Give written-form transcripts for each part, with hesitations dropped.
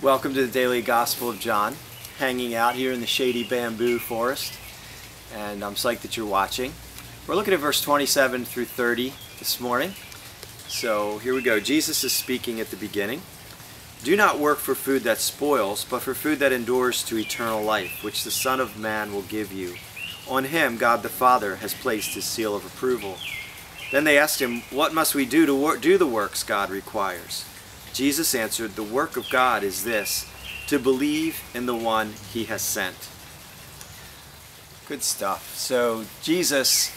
Welcome to the Daily Gospel of John, hanging out here in the shady bamboo forest, and I'm psyched that you're watching. We're looking at verse 27 through 30 this morning. So here we go. Jesus is speaking at the beginning. Do not work for food that spoils, but for food that endures to eternal life, which the Son of Man will give you. On him God the Father has placed his seal of approval. Then they asked him, what must we do to do the works God requires? Jesus answered, the work of God is this, to believe in the one he has sent. Good stuff. So Jesus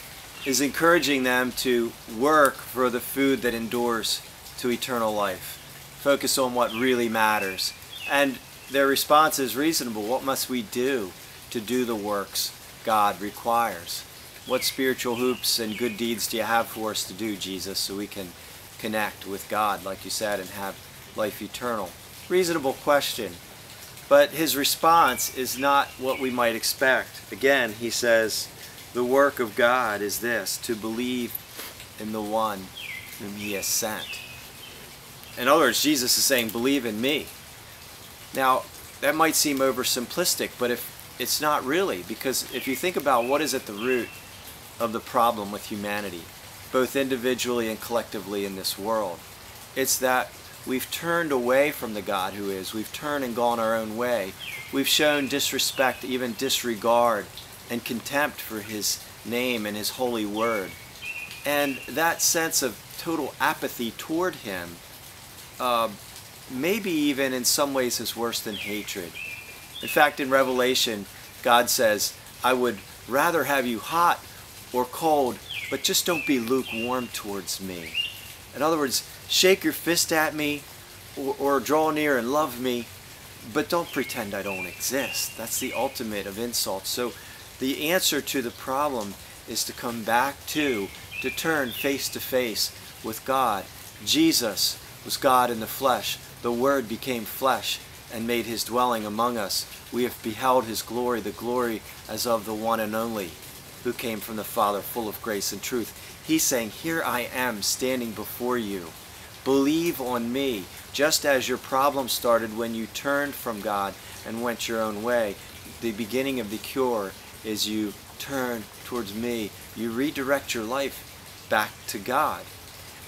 is encouraging them to work for the food that endures to eternal life. Focus on what really matters. And their response is reasonable. What must we do to do the works God requires? What spiritual hoops and good deeds do you have for us to do, Jesus, so we can connect with God, like you said, and have life eternal? Reasonable question. But his response is not what we might expect. Again, he says, the work of God is this, to believe in the one whom he has sent. In other words, Jesus is saying, believe in me. Now, that might seem oversimplistic, but if it's not really, because if you think about what is at the root of the problem with humanity, both individually and collectively in this world, it's that we've turned away from the God who is. We've turned and gone our own way. We've shown disrespect, even disregard and contempt for his name and his holy word. And that sense of total apathy toward him maybe even in some ways is worse than hatred. In fact, in Revelation, God says, I would rather have you hot or cold, but just don't be lukewarm towards me. In other words, shake your fist at me or draw near and love me, but don't pretend I don't exist. That's the ultimate of insults. So the answer to the problem is to come back to turn face to face with God. Jesus was God in the flesh. The Word became flesh and made his dwelling among us. We have beheld his glory, the glory as of the one and only, who came from the Father, full of grace and truth. He's saying, here I am standing before you. Believe on me. Just as your problem started when you turned from God and went your own way, the beginning of the cure is you turn towards me. You redirect your life back to God.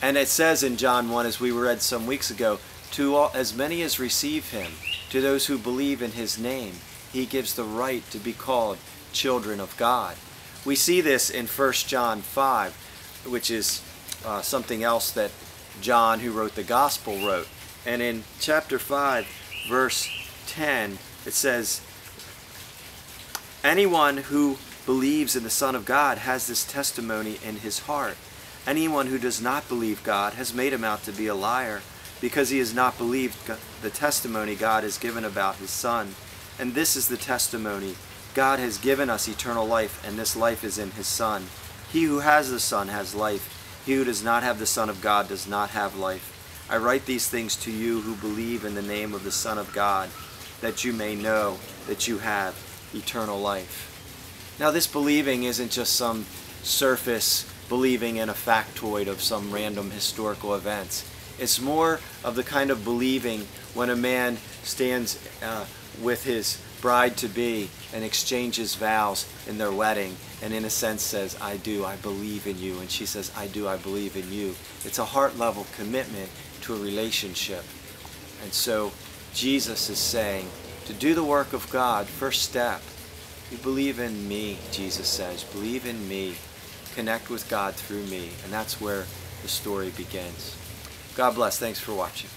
And it says in John 1, as we read some weeks ago, to all, as many as receive him, to those who believe in his name, he gives the right to be called children of God. We see this in 1 John 5, which is something else that John, who wrote the Gospel, wrote. And in chapter 5, verse 10, it says, anyone who believes in the Son of God has this testimony in his heart. Anyone who does not believe God has made him out to be a liar, because he has not believed the testimony God has given about his Son. And this is the testimony. God has given us eternal life, and this life is in his Son. He who has the Son has life. He who does not have the Son of God does not have life. I write these things to you who believe in the name of the Son of God, that you may know that you have eternal life. Now, this believing isn't just some surface believing in a factoid of some random historical events. It's more of the kind of believing when a man stands with his bride-to-be and exchanges vows in their wedding, and in a sense says, I do, I believe in you. And she says, I do, I believe in you. It's a heart-level commitment to a relationship. And so Jesus is saying, to do the work of God, first step, you believe in me, Jesus says. Believe in me. Connect with God through me. And that's where the story begins. God bless. Thanks for watching.